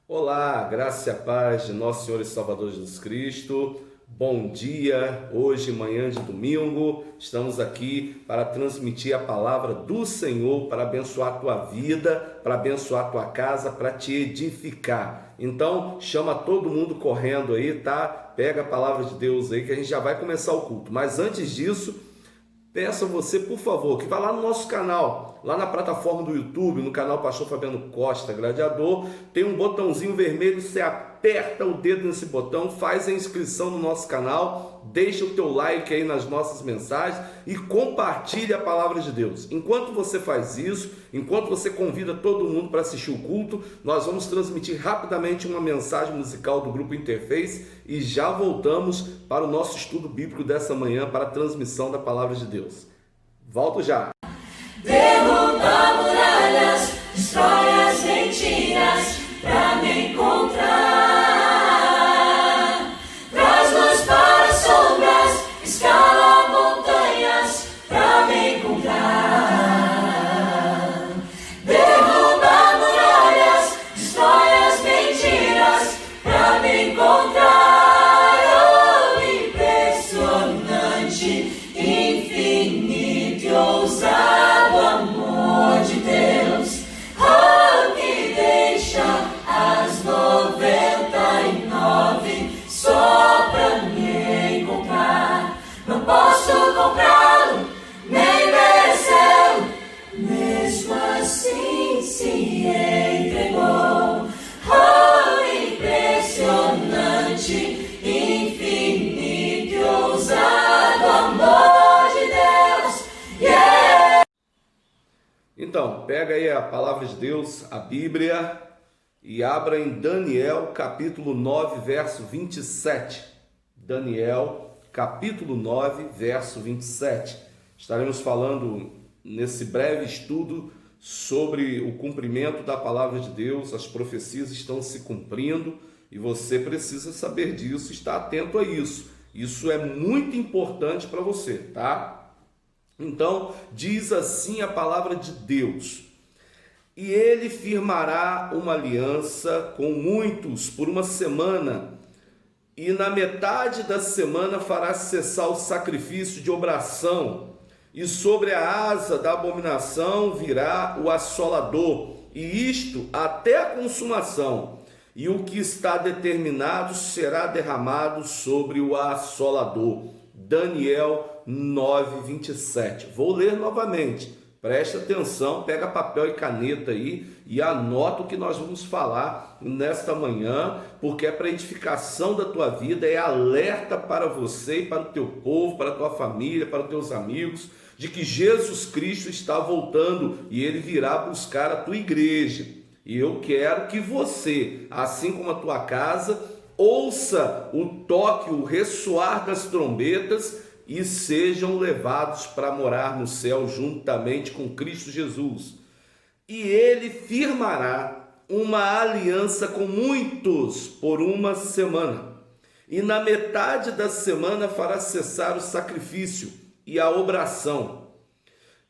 Olá, graça e a paz de nosso Senhor e Salvador Jesus Cristo. Bom dia, hoje, manhã de domingo, estamos aqui para transmitir a palavra do Senhor, para abençoar a tua vida, para abençoar a tua casa, para te edificar. Então, chama todo mundo correndo aí, tá? Pega a palavra de Deus aí que a gente já vai começar o culto. Mas antes disso, peço a você, por favor, que vá lá no nosso canal, lá na plataforma do YouTube, no canal Pastor Fabiano Costa Gladiador, tem um botãozinho vermelho, você aperta o dedo nesse botão, faz a inscrição no nosso canal, deixa o teu like aí nas nossas mensagens e compartilha a palavra de Deus. Enquanto você faz isso, enquanto você convida todo mundo para assistir o culto, nós vamos transmitir rapidamente uma mensagem musical do Grupo Interface e já voltamos para o nosso estudo bíblico dessa manhã, para a transmissão da palavra de Deus. Volto já! Derruba muralhas, destrói as mentiras pra me encontrar. Traz luz para as sombras, escala montanhas pra me encontrar. Derruba muralhas, destrói as mentiras pra me encontrar. Oh, impressionante, infinito e ousado amor de Deus, oh, que deixa as 99 só pra me encontrar. Não posso comprá-lo, nem merecê-lo, mesmo assim se entregou. Oh, impressionante, infinito e ousado amor de Deus. Yeah! Então, pega aí a palavra de Deus, a Bíblia, e abra em Daniel, capítulo 9, verso 27. Daniel, capítulo 9, verso 27. Estaremos falando nesse breve estudo sobre o cumprimento da palavra de Deus. As profecias estão se cumprindo e você precisa saber disso, estar atento a isso. Isso é muito importante para você, tá? Então, diz assim a palavra de Deus: e ele firmará uma aliança com muitos por uma semana, e na metade da semana fará cessar o sacrifício de obração, e sobre a asa da abominação virá o assolador, e isto até a consumação, e o que está determinado será derramado sobre o assolador. Daniel 9, 27. Vou ler novamente. Presta atenção, pega papel e caneta aí e anota o que nós vamos falar nesta manhã, porque é para edificação da tua vida, é alerta para você e para o teu povo, para a tua família, para os teus amigos, de que Jesus Cristo está voltando e ele virá buscar a tua igreja. E eu quero que você, assim como a tua casa, ouça o toque, o ressoar das trombetas e sejam levados para morar no céu juntamente com Cristo Jesus. E ele firmará uma aliança com muitos por uma semana. E na metade da semana fará cessar o sacrifício e a obração.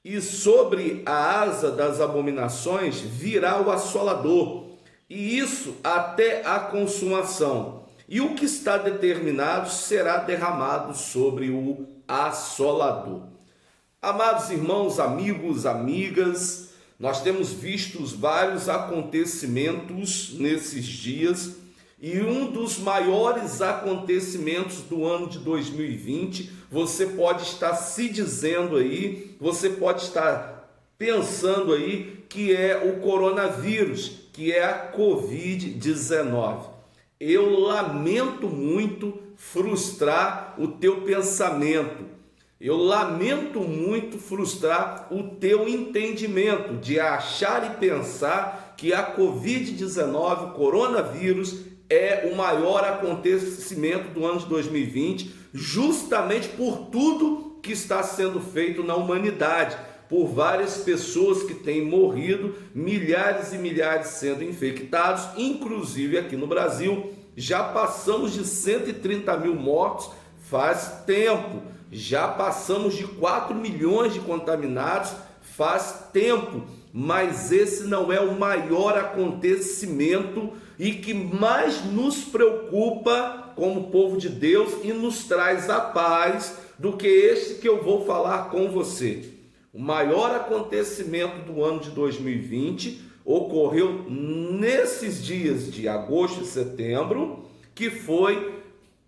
E sobre a asa das abominações virá o assolador, e isso até a consumação. E o que está determinado será derramado sobre o assolador. Amados irmãos, amigos, amigas, nós temos visto vários acontecimentos nesses dias, e um dos maiores acontecimentos do ano de 2020, você pode estar se dizendo aí, você pode estar pensando aí que é o coronavírus, que é a Covid-19. Eu lamento muito frustrar o teu pensamento. Eu lamento muito frustrar o teu entendimento de achar e pensar que a Covid-19, o coronavírus, é o maior acontecimento do ano de 2020, justamente por tudo que está sendo feito na humanidade, por várias pessoas que têm morrido, milhares e milhares sendo infectados, inclusive aqui no Brasil. Já passamos de 130 mil mortos faz tempo, já passamos de 4 milhões de contaminados faz tempo. mas esse não é o maior acontecimento e que mais nos preocupa como povo de Deus e nos traz a paz do que este que eu vou falar com você. O maior acontecimento do ano de 2020 ocorreu nesses dias de agosto e setembro, que foi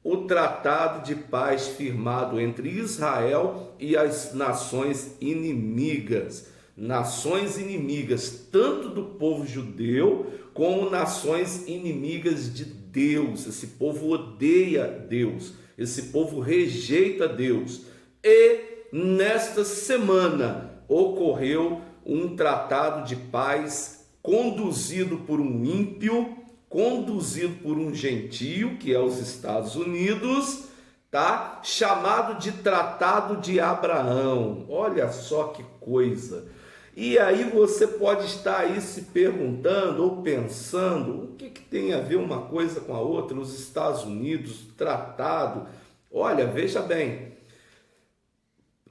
o tratado de paz firmado entre Israel e as nações inimigas. Nações inimigas, tanto do povo judeu, como nações inimigas de Deus. Esse povo odeia Deus, esse povo rejeita Deus. E nesta semana ocorreu um tratado de paz conduzido por um ímpio, conduzido por um gentio, que é os Estados Unidos, tá? Chamado de Tratado de Abraão. Olha só que coisa. E aí você pode estar aí se perguntando ou pensando, o que tem a ver uma coisa com a outra? Os Estados Unidos, tratado. Olha, veja bem,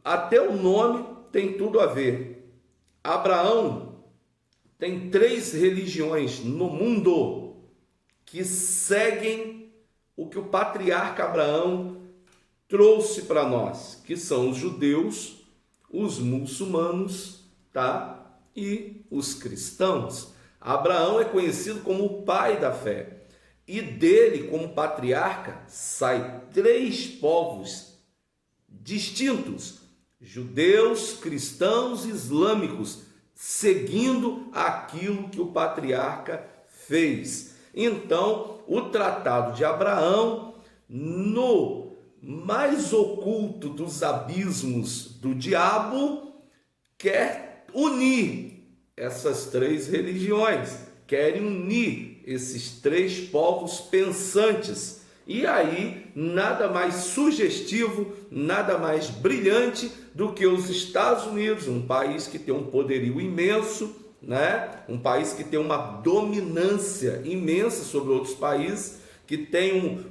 até o nome tem tudo a ver. Abraão tem 3 religiões no mundo que seguem o que o patriarca Abraão trouxe para nós, que são os judeus, os muçulmanos, tá? E os cristãos. Abraão é conhecido como o pai da fé. E dele, como patriarca, saem 3 povos distintos: judeus, cristãos e islâmicos, seguindo aquilo que o patriarca fez. Então, o Tratado de Abraão, no mais oculto dos abismos do diabo, quer unir essas 3 religiões, querem unir esses 3 povos pensantes. E aí, nada mais sugestivo, nada mais brilhante do que os Estados Unidos, um país que tem um poderio imenso, né? Um país que tem uma dominância imensa sobre outros países, que tem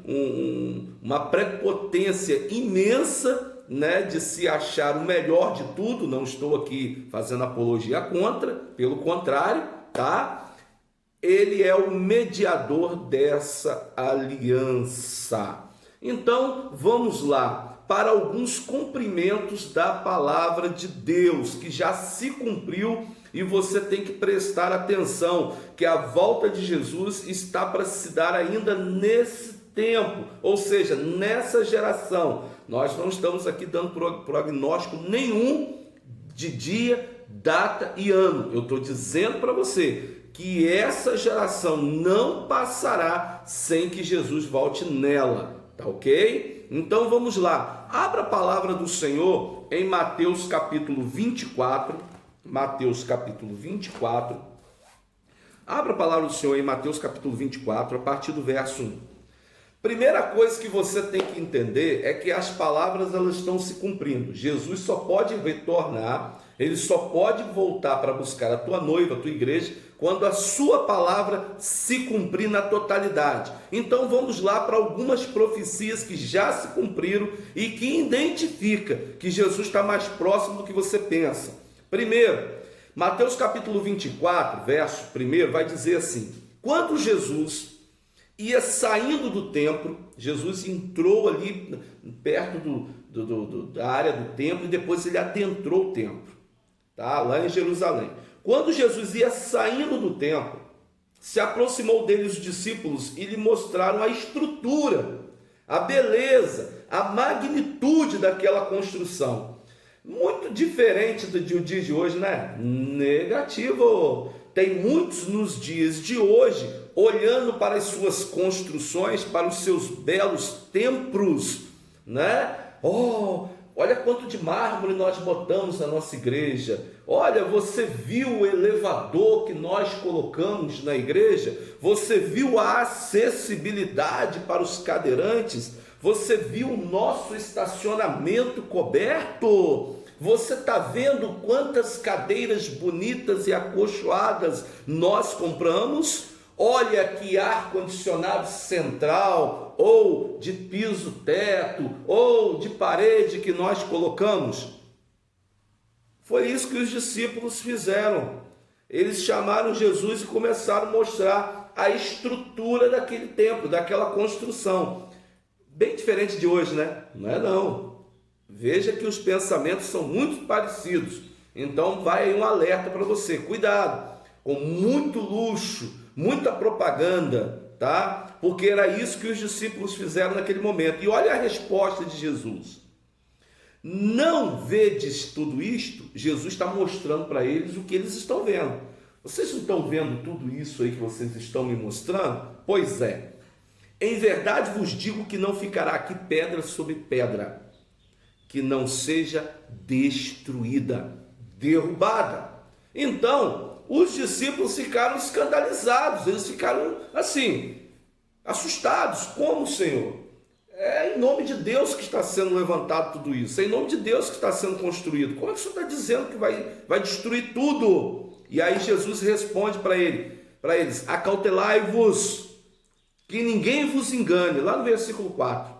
uma prepotência imensa, né, de se achar o melhor de tudo. Não estou aqui fazendo apologia contra, pelo contrário, tá? Ele é o mediador dessa aliança. Então, vamos lá para alguns cumprimentos da palavra de Deus, que já se cumpriu, e você tem que prestar atenção, que a volta de Jesus está para se dar ainda nesse tempo, ou seja, nessa geração. Nós não estamos aqui dando prognóstico nenhum de dia, data e ano. Eu estou dizendo para você que essa geração não passará sem que Jesus volte nela, tá ok? Então vamos lá, abra a palavra do Senhor em Mateus capítulo 24, Mateus capítulo 24, abra a palavra do Senhor em Mateus capítulo 24, a partir do verso 1. Primeira coisa que você tem que entender é que as palavras elas estão se cumprindo. Jesus só pode retornar, ele só pode voltar para buscar a tua noiva, a tua igreja, quando a sua palavra se cumprir na totalidade. Então vamos lá para algumas profecias que já se cumpriram e que identifica que Jesus está mais próximo do que você pensa. Primeiro, Mateus capítulo 24, verso 1, vai dizer assim: quando Jesus ia saindo do templo, Jesus entrou ali perto da área do templo e depois ele adentrou o templo, tá? Lá em Jerusalém. Quando Jesus ia saindo do templo, se aproximou dele os discípulos e lhe mostraram a estrutura, a beleza, a magnitude daquela construção. Muito diferente do dia de hoje, né? Negativo. Tem muitos nos dias de hoje olhando para as suas construções, para os seus belos templos, né? Oh, olha quanto de mármore nós botamos na nossa igreja. Olha, você viu o elevador que nós colocamos na igreja? Você viu a acessibilidade para os cadeirantes? Você viu o nosso estacionamento coberto? Você está vendo quantas cadeiras bonitas e acolchoadas nós compramos? Olha que ar-condicionado central, ou de piso-teto, ou de parede que nós colocamos. Foi isso que os discípulos fizeram. Eles chamaram Jesus e começaram a mostrar a estrutura daquele templo, daquela construção. Bem diferente de hoje, né? Não é não. Veja que os pensamentos são muito parecidos. Então vai aí um alerta para você. Cuidado com muito luxo, muita propaganda, tá? Porque era isso que os discípulos fizeram naquele momento. E olha a resposta de Jesus. Não vedes tudo isto? Jesus está mostrando para eles o que eles estão vendo. Vocês não estão vendo tudo isso aí que vocês estão me mostrando? Pois é. Em verdade vos digo que não ficará aqui pedra sobre pedra, que não seja destruída, derrubada. Então, os discípulos ficaram escandalizados, eles ficaram assim, assustados. Como, Senhor? É em nome de Deus que está sendo levantado tudo isso, é em nome de Deus que está sendo construído. Como é que o Senhor está dizendo que vai destruir tudo? E aí Jesus responde para eles, acautelai-vos, que ninguém vos engane, lá no versículo 4.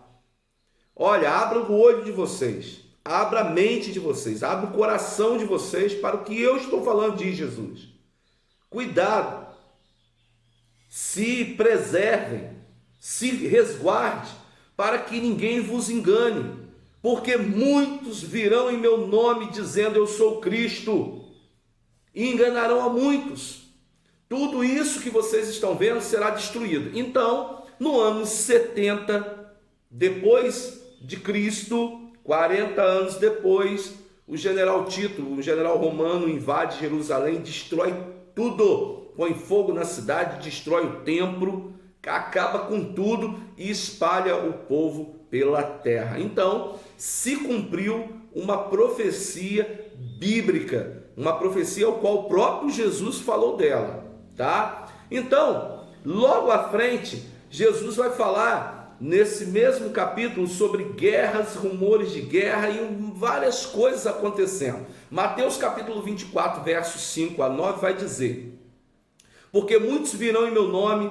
Olha, abra o olho de vocês, abra a mente de vocês, abra o coração de vocês para o que eu estou falando, diz Jesus. Cuidado, se preservem, se resguarde, para que ninguém vos engane, porque muitos virão em meu nome dizendo eu sou Cristo, e enganarão a muitos. Tudo isso que vocês estão vendo será destruído. Então, no ano 70 depois de Cristo, 40 anos depois, o general Tito, um general romano, invade Jerusalém, destrói tudo, põe fogo na cidade, destrói o templo, acaba com tudo e espalha o povo pela terra. Então, se cumpriu uma profecia bíblica, uma profecia ao qual o próprio Jesus falou dela, tá? Então, logo à frente, Jesus vai falar nesse mesmo capítulo sobre guerras, rumores de guerra e várias coisas acontecendo. Mateus capítulo 24, versos 5 a 9 vai dizer: porque muitos virão em meu nome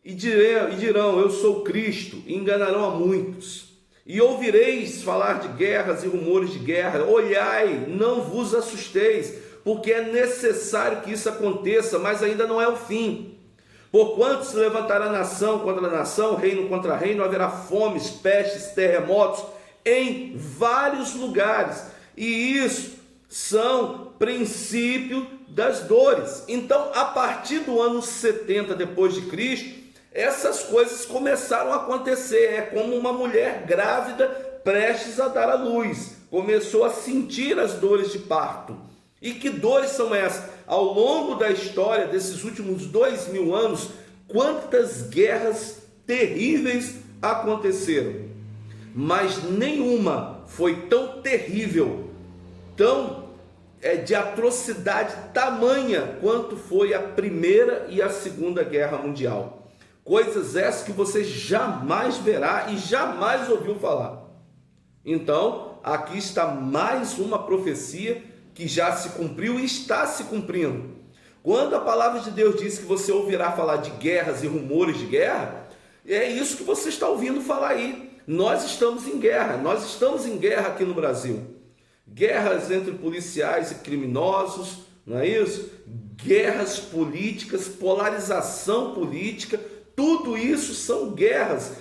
e dirão, eu sou Cristo, e enganarão a muitos. E ouvireis falar de guerras e rumores de guerra. Olhai, não vos assusteis, porque é necessário que isso aconteça, mas ainda não é o fim. Porquanto se levantará nação contra nação, reino contra reino, haverá fomes, pestes, terremotos em vários lugares. E isso são princípios das dores. Então, a partir do ano 70 depois de Cristo, essas coisas começaram a acontecer. É como uma mulher grávida prestes a dar à luz. Começou a sentir as dores de parto. E que dores são essas? Ao longo da história desses últimos 2000 anos, quantas guerras terríveis aconteceram. Mas nenhuma foi tão terrível, tão de atrocidade tamanha quanto foi a Primeira e a Segunda Guerra Mundial. Coisas essas que você jamais verá e jamais ouviu falar. Então, aqui está mais uma profecia que já se cumpriu e está se cumprindo. Quando a palavra de Deus diz que você ouvirá falar de guerras e rumores de guerra, é isso que você está ouvindo falar aí. Nós estamos em guerra aqui no Brasil. Guerras entre policiais e criminosos, não é isso? Guerras políticas, polarização política. Tudo isso são guerras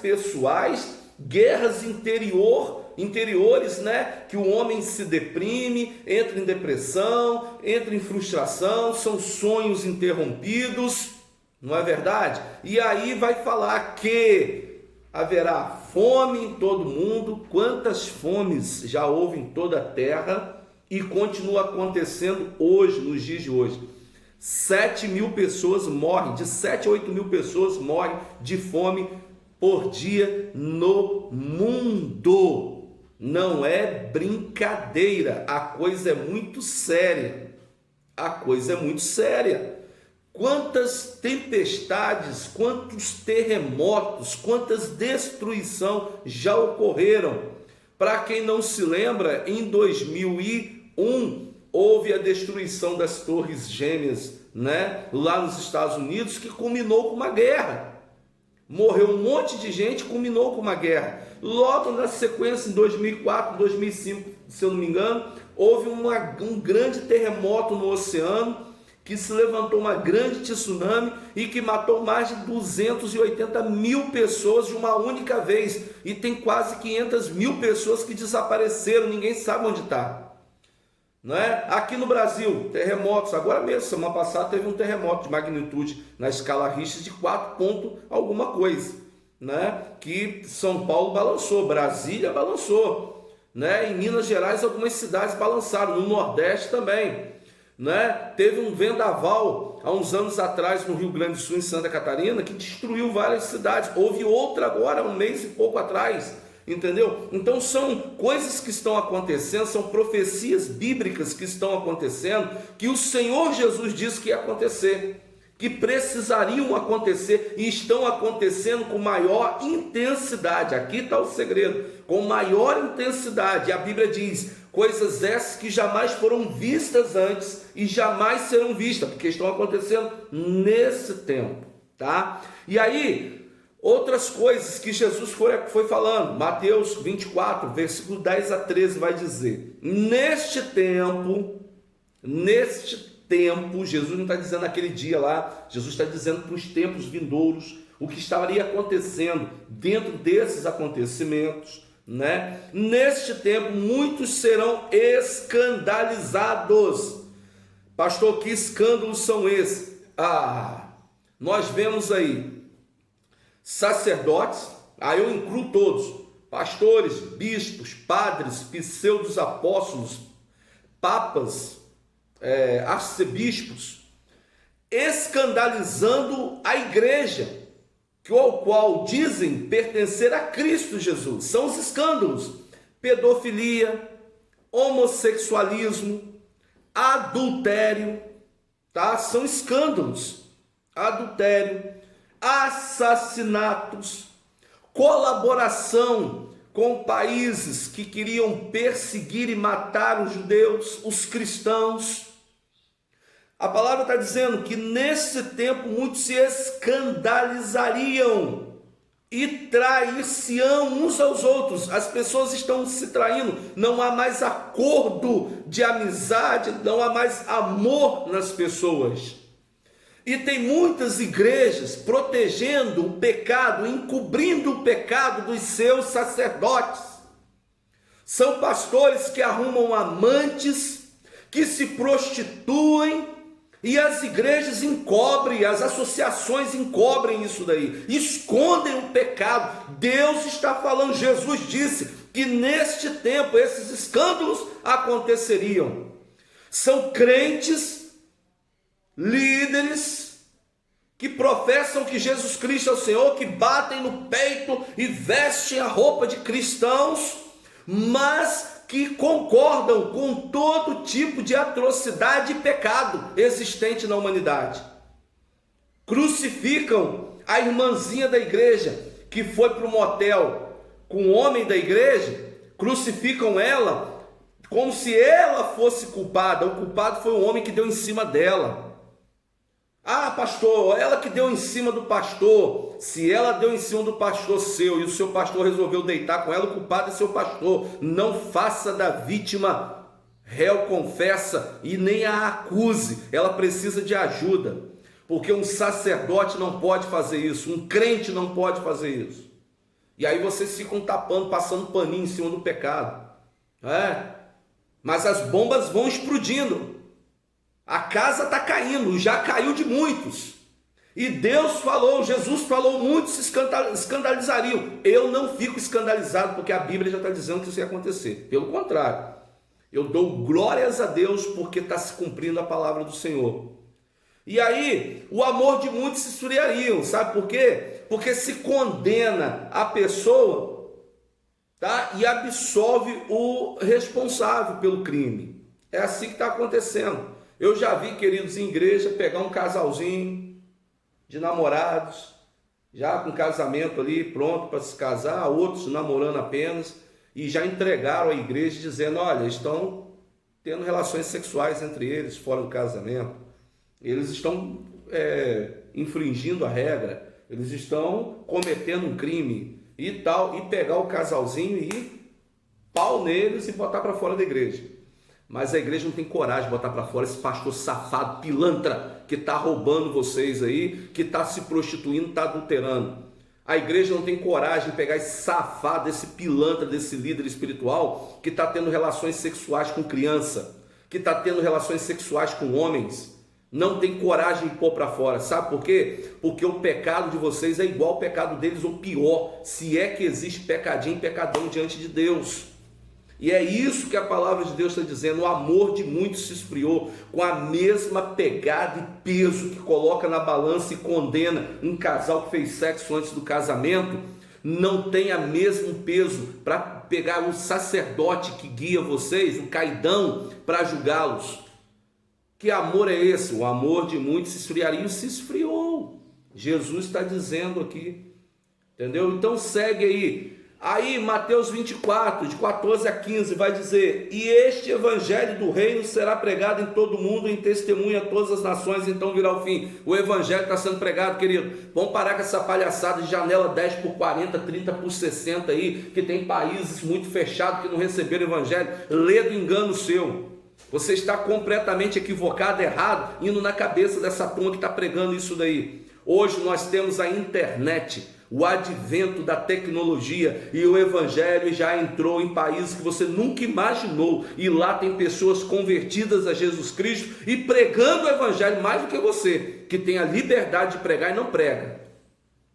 pessoais, guerras interiores, né? Que o homem se deprime, entra em depressão, entra em frustração, são sonhos interrompidos, não é verdade? E aí vai falar que haverá fome em todo mundo. Quantas fomes já houve em toda a terra e continua acontecendo hoje, nos dias de hoje. 7.000 pessoas morrem, de 7 a 8.000 pessoas morrem de fome por dia no mundo. Não é brincadeira, a coisa é muito séria. Quantas tempestades, quantos terremotos, quantas destruições já ocorreram. Para quem não se lembra, em 2001, houve a destruição das Torres Gêmeas, né? Lá nos Estados Unidos, que culminou com uma guerra. morreu um monte de gente, culminou com uma guerra. Logo na sequência, em 2004, 2005, se eu não me engano, houve um grande terremoto no oceano, que se levantou uma grande tsunami e que matou mais de 280 mil pessoas de uma única vez. E tem quase 500 mil pessoas que desapareceram, ninguém sabe onde está. Não é? Aqui no Brasil, terremotos, agora mesmo, semana passada teve um terremoto de magnitude na escala Richter de 4 ponto alguma coisa, né? Que São Paulo balançou, Brasília balançou, né? Em Minas Gerais algumas cidades balançaram, no Nordeste também, né? Teve um vendaval há uns anos atrás no Rio Grande do Sul, em Santa Catarina, que destruiu várias cidades. Houve outra agora, um mês e pouco atrás, entendeu? Então são coisas que estão acontecendo, são profecias bíblicas que estão acontecendo, que o Senhor Jesus disse que ia acontecer, que precisariam acontecer e estão acontecendo com maior intensidade. Aqui está o segredo, com maior intensidade. A Bíblia diz: coisas essas que jamais foram vistas antes e jamais serão vistas, porque estão acontecendo nesse tempo, tá? E aí, outras coisas que Jesus foi falando, Mateus 24, versículo 10 a 13 vai dizer: neste tempo, Jesus não está dizendo naquele dia lá, Jesus está dizendo para os tempos vindouros, o que estaria acontecendo dentro desses acontecimentos, né? Neste tempo, muitos serão escandalizados. Pastor, que escândalos são esses? Nós vemos aí sacerdotes, aí eu incluo todos, pastores, bispos, padres, pseudos apóstolos, papas, arcebispos, escandalizando a igreja, ao qual dizem pertencer a Cristo Jesus. São os escândalos: pedofilia, homossexualismo, adultério, tá? São escândalos: adultério, assassinatos, colaboração com países que queriam perseguir e matar os judeus, os cristãos. A palavra está dizendo que nesse tempo muitos se escandalizariam e trair-se-ão uns aos outros. As pessoas estão se traindo, não há mais acordo de amizade, não há mais amor nas pessoas. E tem muitas igrejas protegendo o pecado, encobrindo o pecado dos seus sacerdotes. São pastores que arrumam amantes, que se prostituem, e as igrejas encobrem, as associações encobrem isso daí, escondem o pecado. Deus está falando, Jesus disse que neste tempo esses escândalos aconteceriam. São crentes, líderes, que professam que Jesus Cristo é o Senhor, que batem no peito e vestem a roupa de cristãos, mas que concordam com todo tipo de atrocidade e pecado existente na humanidade. Crucificam a irmãzinha da igreja que foi para o motel com o homem da igreja, crucificam ela como se ela fosse culpada. O culpado foi o homem que deu em cima dela. Pastor, ela que deu em cima do pastor. Se ela deu em cima do pastor seu e o seu pastor resolveu deitar com ela, o culpado é seu pastor. Não faça da vítima réu, confessa, e nem a acuse. Ela precisa de ajuda, porque um sacerdote não pode fazer isso, um crente não pode fazer isso. E aí vocês ficam tapando, passando paninho em cima do pecado, mas as bombas vão explodindo. A casa está caindo, já caiu de muitos. E Deus falou, Jesus falou, muitos se escandalizariam. Eu não fico escandalizado, porque a Bíblia já está dizendo que isso ia acontecer. Pelo contrário, eu dou glórias a Deus, porque está se cumprindo a palavra do Senhor. E aí, o amor de muitos se esfriariam. Sabe por quê? Porque se condena a pessoa, tá? E absolve o responsável pelo crime. É assim que está acontecendo. Eu já vi, queridos, em igreja, pegar um casalzinho de namorados, já com casamento ali, pronto para se casar, outros namorando apenas, e já entregaram à igreja dizendo: olha, estão tendo relações sexuais entre eles, fora do casamento, eles estão infringindo a regra, Eles estão cometendo um crime e tal, e pegar o casalzinho e ir pau neles e botar para fora da igreja. Mas a igreja não tem coragem de botar para fora esse pastor safado, pilantra, que está roubando vocês aí, que está se prostituindo, está adulterando. A igreja não tem coragem de pegar esse safado, esse pilantra, desse líder espiritual, que está tendo relações sexuais com criança, que está tendo relações sexuais com homens. Não tem coragem de pôr para fora. Sabe por quê? Porque o pecado de vocês é igual ao pecado deles, ou pior, se é que existe pecadinho e pecadão diante de Deus. E é isso que a palavra de Deus está dizendo. O amor de muitos se esfriou, com a mesma pegada e peso que coloca na balança e condena um casal que fez sexo antes do casamento. Não tem o mesmo peso para pegar o sacerdote que guia vocês, o caidão, para julgá-los. Que amor é esse? O amor de muitos se esfriaria, e se esfriou. Jesus está dizendo aqui, entendeu? Então segue aí. Aí Mateus 24, de 14 a 15, vai dizer: e este evangelho do reino será pregado em todo o mundo, em testemunha a todas as nações, então virá o fim. O evangelho está sendo pregado, querido. Vamos parar com essa palhaçada de janela 10 por 40, 30 por 60 aí, que tem países muito fechados que não receberam o evangelho. Lê do engano seu. Você está completamente equivocado, errado, indo na cabeça dessa turma que está pregando isso daí. Hoje nós temos a internet, o advento da tecnologia, e o evangelho já entrou em países que você nunca imaginou, e lá tem pessoas convertidas a Jesus Cristo e pregando o evangelho mais do que você, que tem a liberdade de pregar e não prega,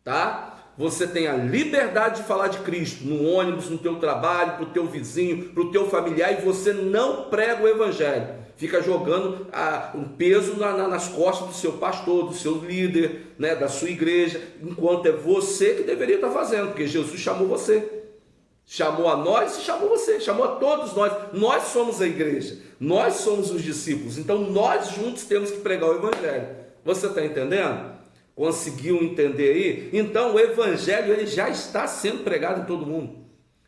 tá? Você tem a liberdade de falar de Cristo no ônibus, no teu trabalho, para o teu vizinho, para o teu familiar, e você não prega o evangelho. Fica jogando um peso nas costas do seu pastor, do seu líder, né, da sua igreja, enquanto é você que deveria estar fazendo, porque Jesus chamou você, chamou a nós e chamou você, chamou a todos nós. Nós somos a igreja, nós somos os discípulos, então nós juntos temos que pregar o evangelho. Você está entendendo? Conseguiu entender aí? Então o evangelho ele já está sendo pregado em todo mundo.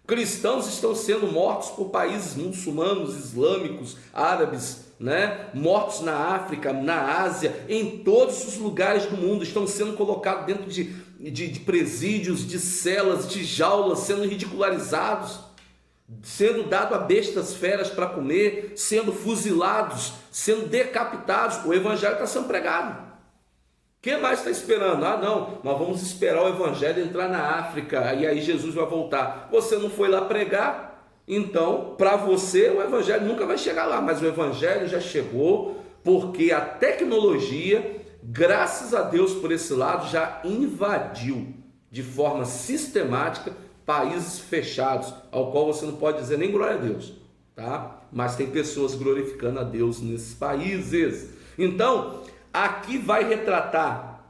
Cristãos estão sendo mortos por países muçulmanos, islâmicos, árabes, né? Mortos na África, na Ásia, em todos os lugares do mundo, estão sendo colocados dentro de presídios, de celas, de jaulas, sendo ridicularizados, sendo dado a bestas feras para comer, sendo fuzilados, sendo decapitados. O evangelho está sendo pregado. Quem mais está esperando? Ah, não, nós vamos esperar o evangelho entrar na África e aí Jesus vai voltar. Você não foi lá pregar, então para você o evangelho nunca vai chegar lá, mas o evangelho já chegou, porque a tecnologia, graças a Deus por esse lado, já invadiu de forma sistemática países fechados, ao qual você não pode dizer nem glória a Deus, tá? Mas tem pessoas glorificando a Deus nesses países. Então aqui vai retratar,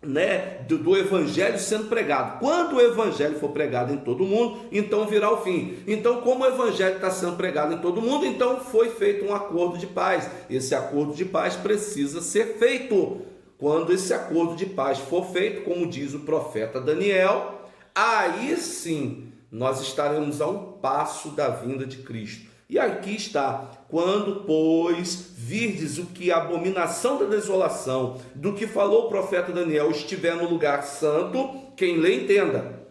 né, do evangelho sendo pregado. Quando o evangelho for pregado em todo mundo, então virá o fim. Então, como o evangelho está sendo pregado em todo mundo, então foi feito um acordo de paz. Esse acordo de paz precisa ser feito. Quando esse acordo de paz for feito, como diz o profeta Daniel, aí sim nós estaremos a um passo da vinda de Cristo. E aqui está: quando, pois, virdes o que a abominação da desolação, do que falou o profeta Daniel, estiver no lugar santo, quem lê entenda.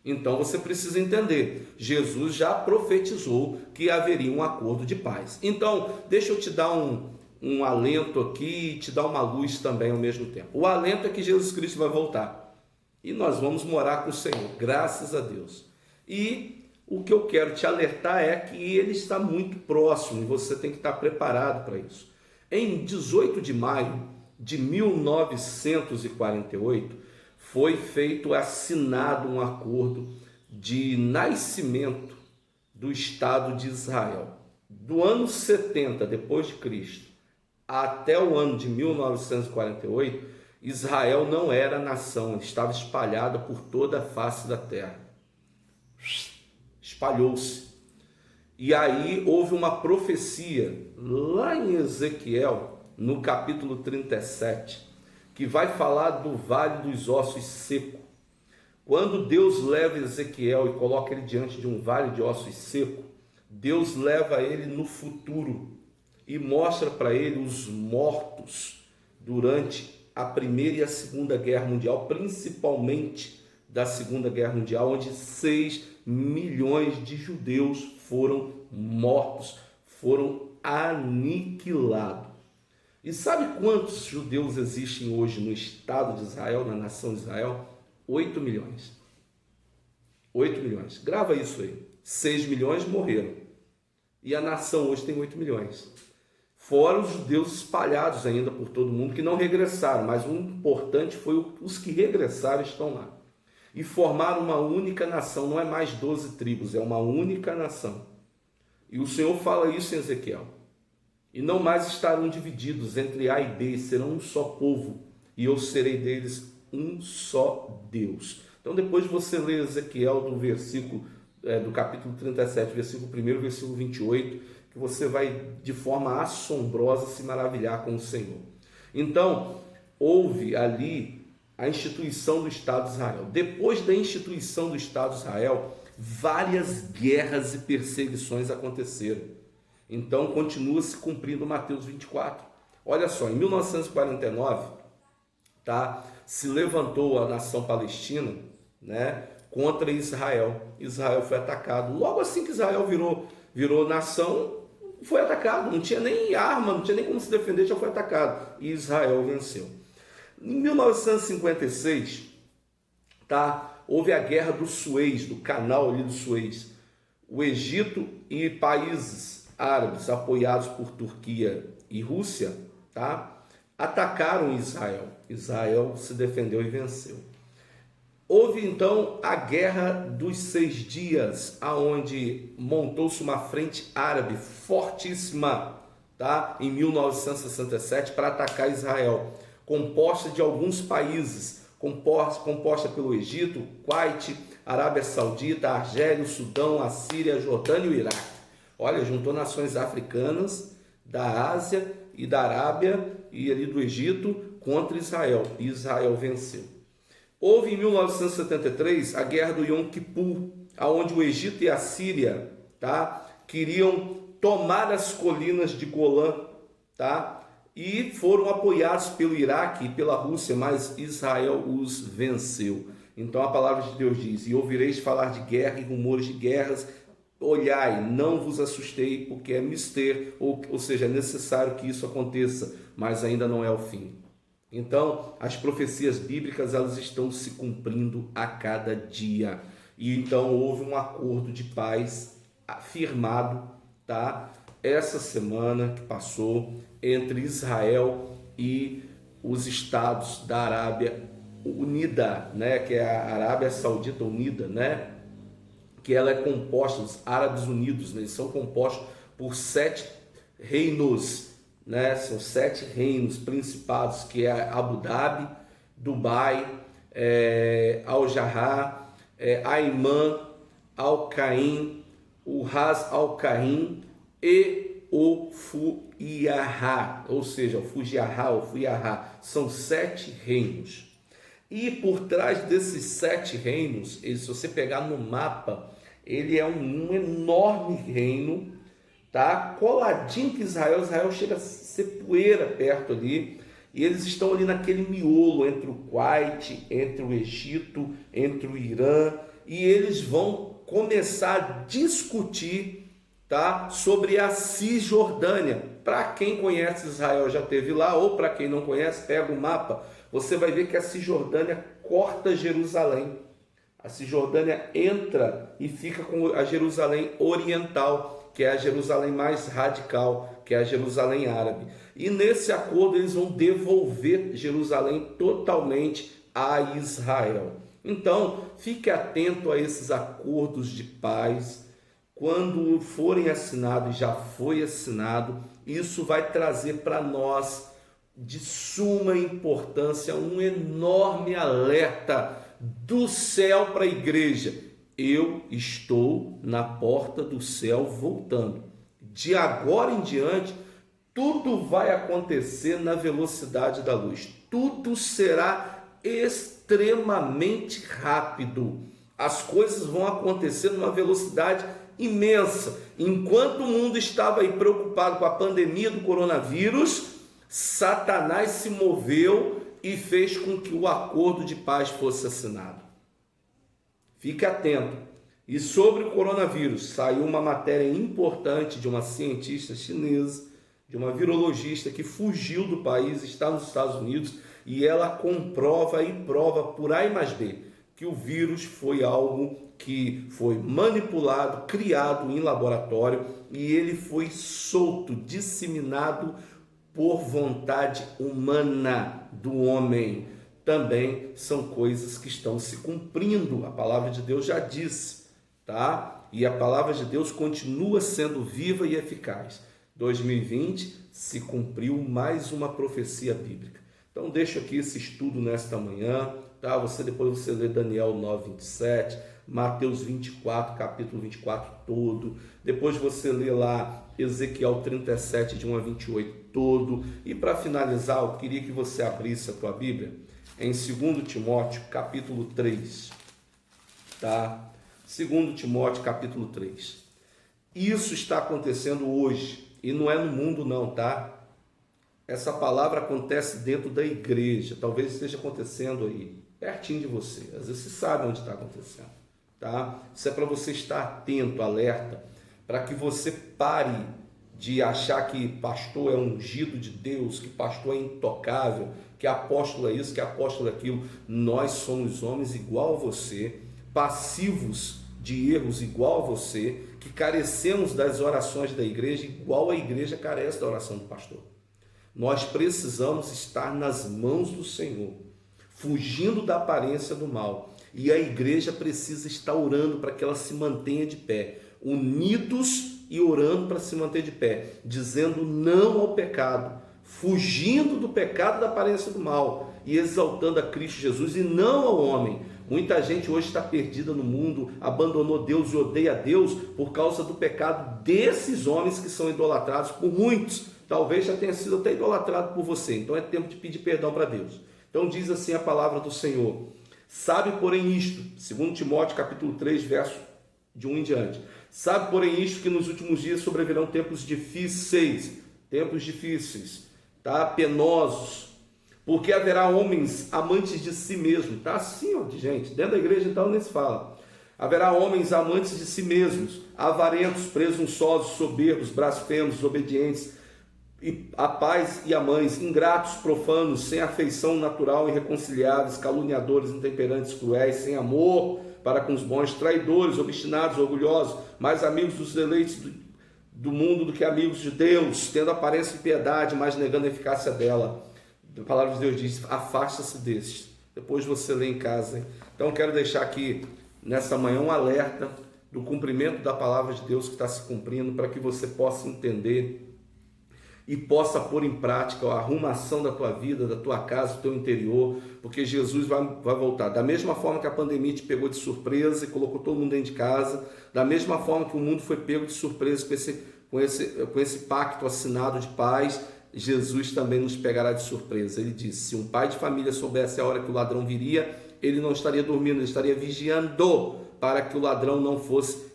Então você precisa entender, Jesus já profetizou que haveria um acordo de paz. Então, deixa eu te dar um alento aqui e te dar uma luz também ao mesmo tempo. O alento é que Jesus Cristo vai voltar e nós vamos morar com o Senhor, graças a Deus. E o que eu quero te alertar é que ele está muito próximo e você tem que estar preparado para isso. Em 18 de maio de 1948, foi assinado um acordo de nascimento do Estado de Israel. Do ano 70 depois de Cristo até o ano de 1948, Israel não era nação, estava espalhada por toda a face da terra. Espalhou-se. E aí houve uma profecia lá em Ezequiel, no capítulo 37, que vai falar do vale dos ossos seco. Quando Deus leva Ezequiel e coloca ele diante de um vale de ossos seco, Deus leva ele no futuro e mostra para ele os mortos durante a Primeira e a Segunda Guerra Mundial, principalmente da Segunda Guerra Mundial, onde 6 milhões de judeus foram mortos, foram aniquilados. E sabe quantos judeus existem hoje no Estado de Israel, na nação de Israel? 8 milhões. 8 milhões. Grava isso aí. 6 milhões morreram. E a nação hoje tem 8 milhões. Fora os judeus espalhados ainda por todo mundo que não regressaram, mas o importante foi os que regressaram estão lá. E formaram uma única nação, não é mais 12 tribos, é uma única nação. E o Senhor fala isso em Ezequiel. E não mais estarão divididos entre A e B, serão um só povo, e eu serei deles um só Deus. Então depois você lê Ezequiel do capítulo 37, versículo 1, versículo 28, que você vai de forma assombrosa se maravilhar com o Senhor. Então, houve ali a instituição do Estado de Israel. Depois da instituição do Estado de Israel, várias guerras e perseguições aconteceram. Então, continua se cumprindo Mateus 24. Olha só, em 1949, se levantou a nação palestina, contra Israel. Israel foi atacado. Logo assim que Israel virou nação, foi atacado. Não tinha nem arma, não tinha nem como se defender, já foi atacado. E Israel venceu. Em 1956, houve a Guerra do Suez, do canal ali do Suez. O Egito e países árabes, apoiados por Turquia e Rússia, atacaram Israel. Israel se defendeu e venceu. Houve então a Guerra dos 6 Dias, aonde montou-se uma frente árabe fortíssima, em 1967, para atacar Israel, composta de alguns países, composta pelo Egito, Kuwait, Arábia Saudita, Argélia, Sudão, a Síria, a Jordânia e o Iraque. Olha, juntou nações africanas, da Ásia e da Arábia e ali do Egito contra Israel, e Israel venceu. Houve em 1973 a Guerra do Yom Kippur, onde o Egito e a Síria queriam tomar as colinas de Golã, e foram apoiados pelo Iraque e pela Rússia, mas Israel os venceu. Então a palavra de Deus diz: e ouvireis falar de guerra e rumores de guerras, olhai, não vos assustei, porque é mister, ou seja, é necessário que isso aconteça, mas ainda não é o fim. Então, as profecias bíblicas, elas estão se cumprindo a cada dia. E então houve um acordo de paz firmado, essa semana que passou, entre Israel e os estados da Arábia Unida, que é a Arábia Saudita Unida, que ela é composta, os Árabes Unidos, eles são compostos por 7 reinos, são 7 reinos principados, que é Abu Dhabi, Dubai, Al-Jarrah, Ayman, Al-Qaim, o Ras Al-Qaim e o Fujairah, ou seja, o Fujairah, são 7 reinos. E por trás desses 7 reinos, se você pegar no mapa, ele é um enorme reino, coladinho que Israel chega a ser poeira perto ali, e eles estão ali naquele miolo entre o Kuwait, entre o Egito, entre o Irã, e eles vão começar a discutir, sobre a Cisjordânia. Para quem conhece Israel, já esteve lá, ou para quem não conhece, pega o mapa, você vai ver que a Cisjordânia corta Jerusalém. A Cisjordânia entra e fica com a Jerusalém oriental, que é a Jerusalém mais radical, que é a Jerusalém árabe. E nesse acordo eles vão devolver Jerusalém totalmente a Israel. Então, fique atento a esses acordos de paz. Quando forem assinados, já foi assinado, isso vai trazer para nós de suma importância um enorme alerta do céu para a igreja. Eu estou na porta do céu voltando. De agora em diante, tudo vai acontecer na velocidade da luz. Tudo será extremamente rápido. As coisas vão acontecer numa velocidade imensa. Enquanto o mundo estava aí preocupado com a pandemia do coronavírus, Satanás se moveu e fez com que o acordo de paz fosse assinado. Fique atento. E sobre o coronavírus, saiu uma matéria importante de uma cientista chinesa, de uma virologista que fugiu do país, está nos Estados Unidos, e ela comprova e prova por A mais B que o vírus foi algo que foi manipulado, criado em laboratório, e ele foi solto, disseminado por vontade humana do homem. Também são coisas que estão se cumprindo. A palavra de Deus já disse, tá? E a palavra de Deus continua sendo viva e eficaz. 2020 se cumpriu mais uma profecia bíblica. Então deixo aqui esse estudo nesta manhã, tá? Depois você lê Daniel 9:27, Mateus 24, capítulo 24 todo. Depois você lê lá Ezequiel 37, de 1 a 28 todo. E para finalizar, eu queria que você abrisse a tua Bíblia em 2 Timóteo, capítulo 3. Tá? 2 Timóteo, capítulo 3. Isso está acontecendo hoje. E não é no mundo não, tá? Essa palavra acontece dentro da igreja. Talvez esteja acontecendo aí, pertinho de você. Às vezes você sabe onde está acontecendo, tá? Isso é para você estar atento, alerta, para que você pare de achar que pastor é ungido de Deus, que pastor é intocável, que apóstolo é isso, que apóstolo é aquilo. Nós somos homens igual a você, passivos de erros igual a você, que carecemos das orações da igreja igual a igreja carece da oração do pastor. Nós precisamos estar nas mãos do Senhor, fugindo da aparência do mal. E a igreja precisa estar orando para que ela se mantenha de pé, unidos e orando para se manter de pé, dizendo não ao pecado, fugindo do pecado da aparência do mal e exaltando a Cristo Jesus e não ao homem. Muita gente hoje está perdida no mundo, abandonou Deus e odeia a Deus por causa do pecado desses homens que são idolatrados por muitos. Talvez já tenha sido até idolatrado por você, então é tempo de pedir perdão para Deus. Então diz assim a palavra do Senhor: sabe porém isto, 2 Timóteo capítulo 3, verso de 1 em diante, sabe porém isto, que nos últimos dias sobrevirão tempos difíceis, tá? Penosos, porque haverá homens amantes de si mesmos, tá assim, ó, de gente, dentro da igreja então nem se fala. Haverá homens amantes de si mesmos, avarentos, presunçosos, soberbos, blasfemos, desobedientes a pais e a mães, ingratos, profanos, sem afeição natural, irreconciliáveis, caluniadores, intemperantes, cruéis, sem amor para com os bons, traidores, obstinados, orgulhosos, mais amigos dos eleitos do mundo do que amigos de Deus, tendo aparência de piedade, mas negando a eficácia dela. A palavra de Deus diz: afasta-se destes. Depois você lê em casa, hein? Então quero deixar aqui nessa manhã um alerta do cumprimento da palavra de Deus que está se cumprindo, para que você possa entender e possa pôr em prática a arrumação da tua vida, da tua casa, do teu interior, porque Jesus vai voltar. Da mesma forma que a pandemia te pegou de surpresa e colocou todo mundo dentro de casa, da mesma forma que o mundo foi pego de surpresa com esse pacto assinado de paz, Jesus também nos pegará de surpresa. Ele disse: se um pai de família soubesse a hora que o ladrão viria, ele não estaria dormindo, ele estaria vigiando, para que o ladrão não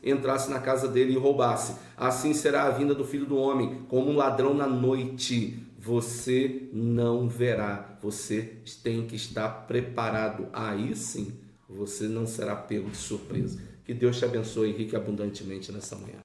entrasse na casa dele e roubasse. Assim será a vinda do Filho do Homem, como um ladrão na noite. Você não verá, você tem que estar preparado. Aí sim, você não será pego de surpresa. Que Deus te abençoe rica e abundantemente nessa manhã.